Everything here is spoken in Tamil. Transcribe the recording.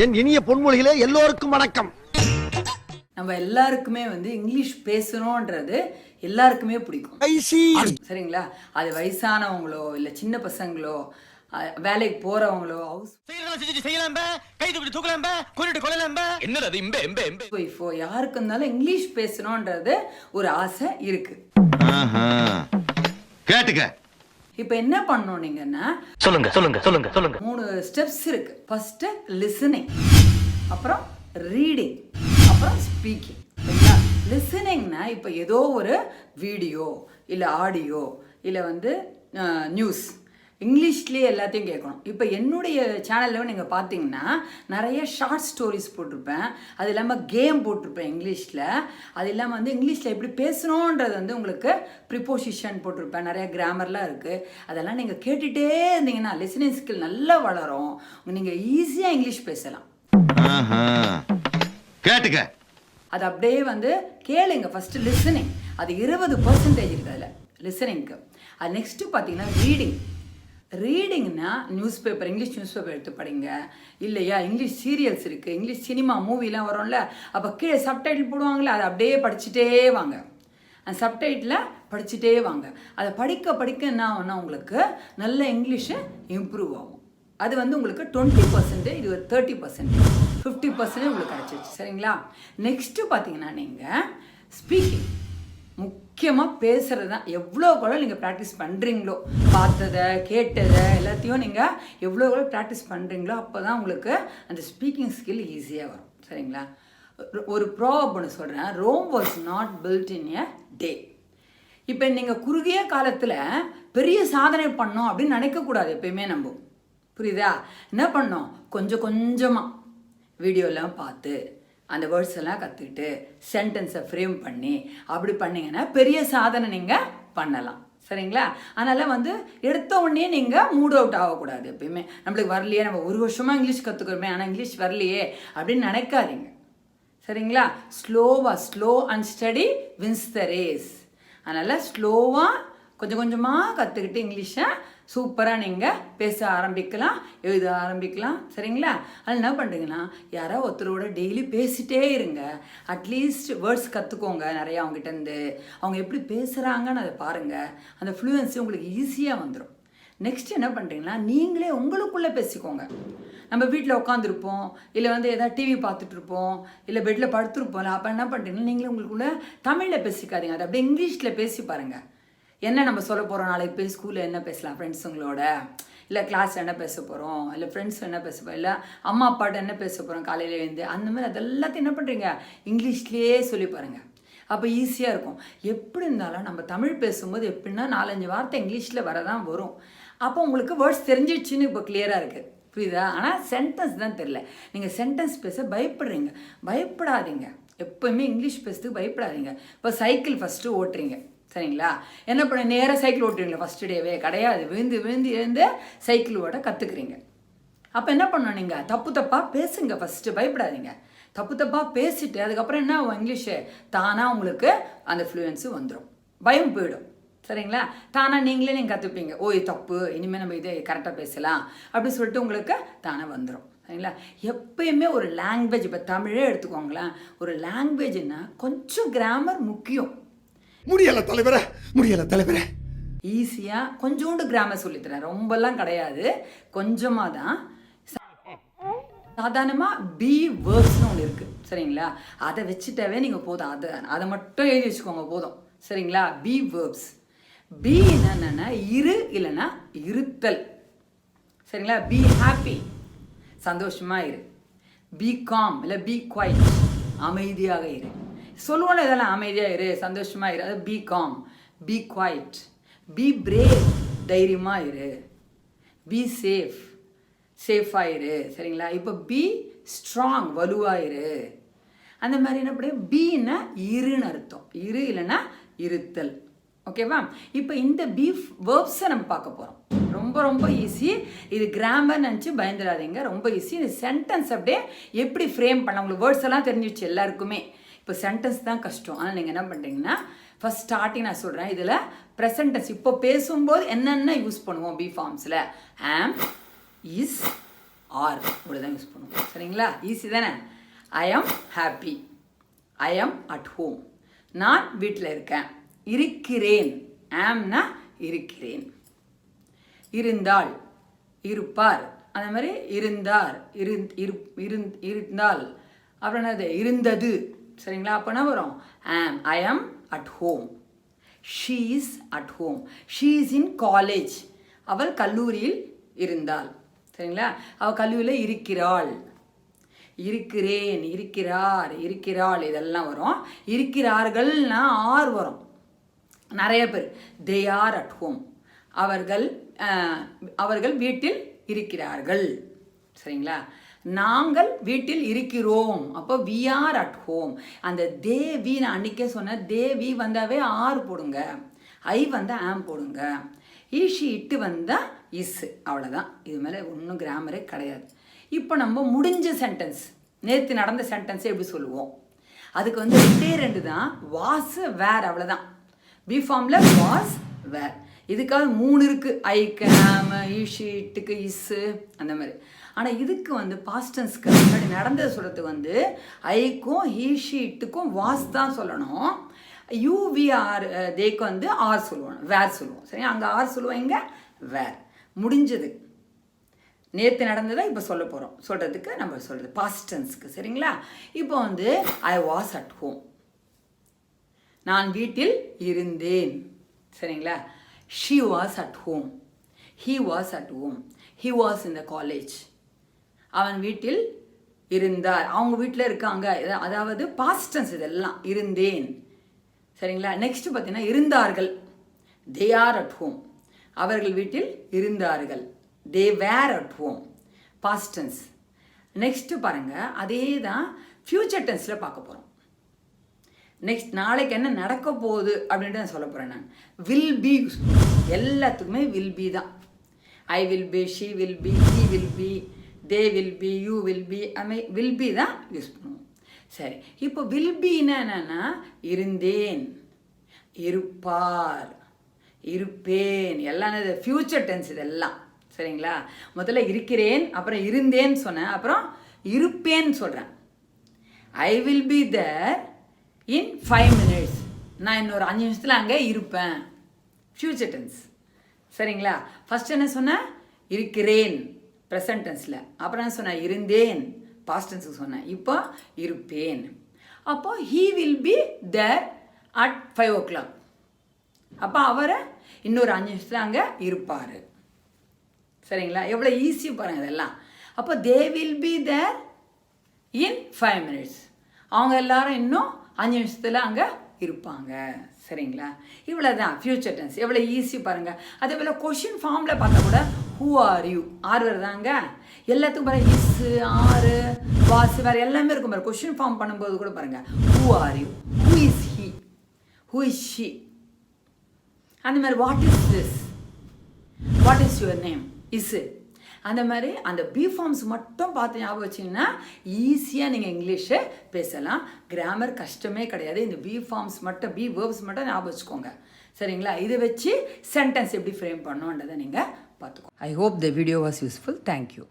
என் இனிய பொன்மொழிகளே எல்லோருக்கும் வணக்கம். நம்ம எல்லாருக்குமே இங்கிலீஷ் பேசணும்ன்றது எல்லாருக்குமே பிடிக்கும். சரிங்களா? அது வயசானவங்களோ இல்ல சின்ன பசங்களோ வேலைக்கு போறவங்களோ யாருக்கு இருந்தாலும் இங்கிலீஷ் பேசணும்ன்றது ஒரு ஆசை இருக்கு. இப்ப என்ன பண்ணணும் நீங்கன்னா சொல்லுங்க சொல்லுங்க சொல்லுங்க சொல்லுங்க 3 ஸ்டெப்ஸ் இருக்கு. ஃபர்ஸ்ட் லிசனிங், அப்புறம் ரீடிங், அப்புறம் ஸ்பீக்கிங். சரிங்களா? லிசனிங்னா இப்போ ஏதோ ஒரு வீடியோ இல்லை ஆடியோ இல்லை நியூஸ் இங்கிலீஷ்லேயே எல்லாத்தையும் கேட்கணும். இப்போ என்னுடைய சேனலில் நீங்கள் பார்த்தீங்கன்னா நிறைய ஷார்ட் ஸ்டோரிஸ் போட்டிருப்பேன். அது இல்லாமல் கேம் போட்டிருப்பேன் இங்கிலீஷில். அது இல்லாமல் இங்கிலீஷில் எப்படி பேசணுன்றது உங்களுக்கு ப்ரிப்போசிஷன் போட்டிருப்பேன். நிறைய கிராமர்லாம் இருக்குது. அதெல்லாம் நீங்கள் கேட்டுகிட்டே இருந்தீங்கன்னா லிசனிங் ஸ்கில் நல்லா வளரும். நீங்கள் ஈஸியாக இங்கிலீஷ் பேசலாம். கேட்டுக்க. அது அப்படியே கேளுங்க. ஃபஸ்ட்டு லிசனிங், அது 20% இருக்குது அதில் லிசனிங்க்கு. அது நெக்ஸ்ட்டு பார்த்தீங்கன்னா ரீடிங். ரீடிங்னா newspaper, English newspaper எடுத்து படிங்க. இல்லையா இங்கிலீஷ் சீரியல்ஸ் இருக்குது, இங்கிலீஷ் சினிமா மூவிலாம் வரும்ல, அப்போ கீழே சப்டைட்டில் போடுவாங்களே, அதை அப்படியே படிச்சுட்டே வாங்க. அந்த சப்டைட்டில் படிச்சுட்டே வாங்க. அதை படிக்க படிக்க என்ன ஆகும்னா உங்களுக்கு நல்ல இங்கிலீஷு இம்ப்ரூவ் ஆகும். அது உங்களுக்கு 20%, இது 30%, 50% உங்களுக்கு கிடச்சிருச்சு. சரிங்களா? நெக்ஸ்ட்டு பார்த்தீங்கன்னா நீங்கள் ஸ்பீக்கிங், முக்கியமாக பேசுகிறது தான். எவ்வளோ கூட நீங்கள் ப்ராக்டிஸ் பண்ணுறீங்களோ, பார்த்ததை கேட்டதை எல்லாத்தையும் நீங்கள் எவ்வளோ கூட ப்ராக்டிஸ் பண்ணுறீங்களோ அப்போ தான் உங்களுக்கு அந்த ஸ்பீக்கிங் ஸ்கில் ஈஸியாக வரும். சரிங்களா? ஒரு ப்ராவர்ப் ஒன்று சொல்கிறேன். Rome was not built in a day. இப்போ நீங்கள் குறுகிய காலத்தில் பெரிய சாதனை பண்ணோம் அப்படின்னு நினைக்கக்கூடாது. எப்பயுமே நம்ம புரியுதா? என்ன பண்ணோம், கொஞ்சம் கொஞ்சமாக வீடியோலாம் பார்த்து அந்த வேர்ட்ஸ் எல்லாம் கற்றுக்கிட்டு சென்டென்ஸை ஃப்ரேம் பண்ணி அப்படி பண்ணிங்கன்னா பெரிய சாதனை நீங்கள் பண்ணலாம். சரிங்களா? அதனால் எடுத்த உடனே நீங்கள் மூட் அவுட் ஆகக்கூடாது. எப்பயுமே நம்மளுக்கு வரலையே, நம்ம 1 வருஷமாக இங்கிலீஷ் கற்றுக்கிறோமே ஆனால் இங்கிலீஷ் வரலையே அப்படின்னு நினைக்காதீங்க. சரிங்களா? Slow and steady wins the race. அதனால் ஸ்லோவாக கொஞ்சம் கொஞ்சமாக கற்றுக்கிட்டு இங்கிலீஷை சூப்பராக நீங்கள் பேச ஆரம்பிக்கலாம், எழுத ஆரம்பிக்கலாம். சரிங்களா? அதில் என்ன பண்ணுறீங்கன்னா யாரோ ஒருத்தரோட டெய்லி பேசிகிட்டே இருங்க. அட்லீஸ்ட் வேர்ட்ஸ் கற்றுக்கோங்க நிறையா அவங்ககிட்டருந்து. அவங்க எப்படி பேசுகிறாங்கன்னு அதை பாருங்கள். அந்த ஃப்ளூயன்சி உங்களுக்கு ஈஸியாக வந்துடும். நெக்ஸ்ட் என்ன பண்ணுறீங்கன்னா நீங்களே உங்களுக்குள்ளே பேசிக்கோங்க. நம்ம வீட்டில் உட்காந்துருப்போம், இல்லை ஏதாவது டிவி பார்த்துட்ருப்போம், இல்லை பெட்டில் படுத்துருப்போம்ல, அப்போ என்ன பண்ணுறீங்கன்னா நீங்களே உங்களுக்குள்ளே தமிழில் பேசிக்காதீங்க. அதை அப்படியே இங்கிலீஷில் பேசி பாருங்கள். என்ன நம்ம சொல்ல போகிறோம், நாளைக்கு போய் ஸ்கூலில் என்ன பேசலாம் ஃப்ரெண்ட்ஸுங்களோட, இல்லை கிளாஸில் என்ன பேச போகிறோம், இல்லை ஃப்ரெண்ட்ஸ் என்ன பேச போகிறோம், இல்லை அம்மா அப்பாட்ட என்ன பேச போகிறோம் காலையில் எழுந்து, அந்த மாதிரி அதெல்லாத்தையும் என்ன பண்ணுறீங்க இங்கிலீஷ்லேயே சொல்லி பாருங்கள். அப்போ ஈஸியாக இருக்கும். எப்படி இருந்தாலும் நம்ம தமிழ் பேசும்போது எப்படின்னா 4-5 வார்த்தை இங்கிலீஷில் வரதான் வரும். அப்போ உங்களுக்கு வேர்ட்ஸ் தெரிஞ்சிடுச்சுன்னு இப்போ கிளியராக இருக்குது. புரியுதா? ஆனால் சென்டென்ஸ் தான் தெரியல. நீங்கள் சென்டென்ஸ் பேச பயப்படுறீங்க. பயப்படாதீங்க. எப்போயுமே இங்கிலீஷ் பேசுறதுக்கு பயப்படாதீங்க. இப்போ சைக்கிள் ஃபஸ்ட்டு ஓட்டுறீங்க. சரிங்களா? என்ன பண்ண நேராக சைக்கிள் ஓட்டுறீங்களா ஃபஸ்ட்டு டேவே? கிடையாது. விழுந்து எழுந்து சைக்கிள் ஓட்ட கற்றுக்குறீங்க. அப்போ என்ன பண்ணணும், நீங்கள் தப்பாக பேசுங்க. ஃபஸ்ட்டு பயப்படாதீங்க. தப்பாக பேசிட்டு அதுக்கப்புறம் என்ன ஆகும், இங்கிலீஷு தானாக உங்களுக்கு அந்த ஃப்ளூயன்ஸு வந்துடும். பயம் போயிடும். சரிங்களா? தானாக நீங்களே கற்றுப்பீங்க. ஓ இது தப்பு, இனிமேல் நம்ம இதை கரெக்டாக பேசலாம் அப்படின்னு சொல்லிட்டு உங்களுக்கு தானாக வந்துடும். சரிங்களா? எப்பயுமே ஒரு லாங்குவேஜ், இப்போ தமிழே எடுத்துக்கோங்களேன், ஒரு லாங்குவேஜ்னா கொஞ்சம் கிராமர் முக்கியம். முடியல தலைவரே. ஈஸியாக கொஞ்சோண்டு கிராமர் சொல்லித்தரேன். ரொம்பலாம் கிடையாது, கொஞ்சமாக தான். சாதாரணமாக பி வேர்ப்ஸ்னு ஒன்று இருக்குது. சரிங்களா? அதை வச்சுட்டாவே நீங்கள் போதும். அதை மட்டும் எழுதி வச்சுக்கோங்க போதும். சரிங்களா? B verbs. பி என்னென்னா இரு, இல்லைன்னா இருத்தல். சரிங்களா? பி ஹாப்பி, சந்தோஷமாக இரு. பி காம், இல்லை பி குவைட், அமைதியாக இரு. சொல்லுவோம்ல இதெல்லாம், அமைதியாக இரு, சந்தோஷமாக இரு. அது be calm, be quiet. Be brave, தைரியமாக இரு. பி சேஃப், சேஃபாக இரு. சரிங்களா? இப்போ பி ஸ்ட்ராங், வலுவாக இரு. அந்த மாதிரி என்ன பண்ண பீன்னா இருன்னு அர்த்தம். இரு இல்லைன்னா இருத்தல். ஓகேவா? இப்போ இந்த பி வேர்ப்ஸை நம்ம பார்க்க போகிறோம். ரொம்ப ரொம்ப ஈஸி. இது கிராமர் நினச்சி பயந்துடாதீங்க. ரொம்ப ஈஸி. இந்த சென்டென்ஸ் அப்படியே எப்படி ஃப்ரேம் பண்ண, உங்களுக்கு வேர்ட்ஸ் எல்லாம் தெரிஞ்சிச்சு எல்லாருக்குமே. இப்போ சென்டென்ஸ் தான் கஷ்டம். ஆனால் நீங்கள் என்ன பண்ணுறீங்கன்னா ஃபஸ்ட் ஸ்டார்டிங் நான் சொல்கிறேன். இதில் ப்ரெசன்ட் டென்ஸ் இப்போ பேசும்போது என்னென்ன யூஸ் பண்ணுவோம் பி ஃபார்ம்ஸில்? ஆம், இஸ், ஆர் இவ்வளோதான் யூஸ் பண்ணுவோம். சரிங்களா? ஈஸி தானே? ஐ am happy, I am at home, நான் வீட்டில் இருக்கேன். இருக்கிறேன், ஆம்னா இருக்கிறேன். இருந்தால், இருப்பார், அந்த மாதிரி இருந்தார், இருந்தால், அப்புறம் என்னது இருந்தது. சரிங்களா? அப்போ என்ன வரும்? ஆம், I am at home. She is at home, she is in college, அவள் கல்லூரியில் இருந்தாள். சரிங்களா? அவள் கல்லூரியில் இருக்கிறாள். இருக்கிறேன், இருக்கிறார், இருக்கிறாள், இதெல்லாம் வரும். இருக்கிறார்கள்னா ஆர் வரும். நிறைய பேர் தே ஆர் அட் ஹோம், அவர்கள் வீட்டில் இருக்கிறார்கள். சரிங்களா? நாங்கள் வீட்டில் இருக்கிறோம், அப்போ வி ஆர் அட் ஹோம். அந்த தேவி நான் அன்றைக்கே சொன்னேன், தேவி வந்தாவே ஆர் போடுங்க, ஐ வந்தால் ஆம் போடுங்க, ஈஷி இட்டு வந்தால் இஸ், அவ்வளோதான். இது மேலே ஒன்றும் கிராமரே கிடையாது. இப்போ நம்ம முடிஞ்ச சென்டென்ஸ், நேற்று நடந்த சென்டென்ஸை எப்படி சொல்லுவோம்? அதுக்கு வந்து 2 தான், வாஸ் வேர், அவ்வளோதான். பி ஃபார்மில் வாஸ் வேர். இதுக்காக 3 இருக்குது, ஐக்கு ஆம், ஈஷி இட்டுக்கு இஸ்ஸு, அந்த மாதிரி. ஆனால் இதுக்கு வந்து பாஸ்டன்ஸ்க்கு முன்னாடி நடந்தது சொல்கிறதுக்கு வந்து ஐக்கும் ஈஷி இட்டுக்கும் வாஸ் தான் சொல்லணும். யூவிஆர் தேக்கு வந்து ஆர் சொல்லுவோம், வேர் சொல்லுவோம். சரி, அங்கே ஆர் சொல்லுவோம், இங்கே வேர். முடிஞ்சது, நேற்று நடந்ததை இப்போ சொல்ல போகிறோம். சொல்கிறதுக்கு நம்ம சொல்கிறது பாஸ்டன்ஸ்க்கு. சரிங்களா? இப்போ வந்து ஐ வாஸ் அட் ஹோம், நான் வீட்டில் இருந்தேன். சரிங்களா? She was at home, he was at home, he was in the college, அவன் வீட்டில் இருந்தார், அவங்க வீட்டில் இருக்காங்க. அதாவது பாஸ்டன்ஸ் இதெல்லாம். இருந்தேன். சரிங்களா? நெக்ஸ்ட் பார்த்தீங்கன்னா இருந்தார்கள், தே ஆர் அட் ஹோம், அவர்கள் வீட்டில் இருந்தார்கள், தே வேர் அட் ஹோம், பாஸ்டன்ஸ். நெக்ஸ்ட்டு பாருங்கள், அதே தான் ஃப்யூச்சர் டென்ஸில் பார்க்க போகிறோம். நெக்ஸ்ட் நாளைக்கு என்ன நடக்க போகுது அப்படின்ட்டு நான் சொல்ல போகிறேன். நான் வில் பி, எல்லாத்துக்குமே வில் பி தான். ஐ will B, she will be, he will B, they will B, you will be, அதுமாதிரி வில் பி தான் யூஸ் பண்ணுவோம். சரி, இப்போ வில் பின்னா என்னென்னா இருந்தேன், இருப்பார், இருப்பேன், எல்லாம் ஃப்யூச்சர் டென்ஸ் இதெல்லாம். சரிங்களா? முதல்ல இருக்கிறேன், அப்புறம் இருந்தேன்னு சொன்னேன், அப்புறம் இருப்பேன்னு சொல்கிறேன். I will be there in 5 minutes, நான் இன்னொரு 5 நிமிஷத்தில் அங்கே இருப்பேன். Future tense. சரிங்களா? ஃபஸ்ட் என்ன சொன்னேன்? இருக்கிறேன், ப்ரெசன்ட் டென்ஸில். அப்புறம் என்ன சொன்னேன்? இருந்தேன், பாஸ்ட் டென்ஸுக்கு சொன்னேன். இப்போ இருப்பேன். அப்போ he will be there at 5 o'clock, அப்போ அவரை இன்னொரு 5 நிமிஷத்தில் அங்கே இருப்பார். சரிங்களா? எவ்வளோ ஈஸி பாருங்கள் இதெல்லாம். அப்போ they will be there in 5 minutes, அவங்க எல்லாரும் இன்னும் 5 நிமிஷத்தில் அங்கே இருப்பாங்க. சரிங்களா? இவ்வளோ தான் ஃப்யூச்சர் டென்ஸ். எவ்வளோ ஈஸி பாருங்கள். அதே போல் கொஷின் ஃபார்மில் பார்த்தா கூட ஹூ ஆர் யூ, ஆர் வருதாங்க. எல்லாத்துக்கும் பாருங்கள் இஸ்ஸு, ஆறு, வாஸ், வேறு எல்லாமே இருக்கும் பாருங்கள். கொஷின் ஃபார்ம் பண்ணும்போது கூட பாருங்கள் who are you, who is he, who is she, அந்த மாதிரி what is this, what is your name, issue. அந்த மாதிரி அந்த பி ஃபார்ம்ஸ் மட்டும் பார்த்து ஞாபகம் வச்சிங்கன்னா ஈஸியாக நீங்கள் இங்கிலீஷை பேசலாம். கிராமர் கஷ்டமே கிடையாது. இந்த பி ஃபார்ம்ஸ் மட்டும், பி வேர்ப்ஸ் மட்டும் ஞாபகம் வச்சுக்கோங்க. சரிங்களா? இதை வச்சு சென்டென்ஸ் எப்படி ஃப்ரேம் பண்ணோன்றதை நீங்கள் பார்த்துக்கோங்க. I hope the video was useful. Thank you.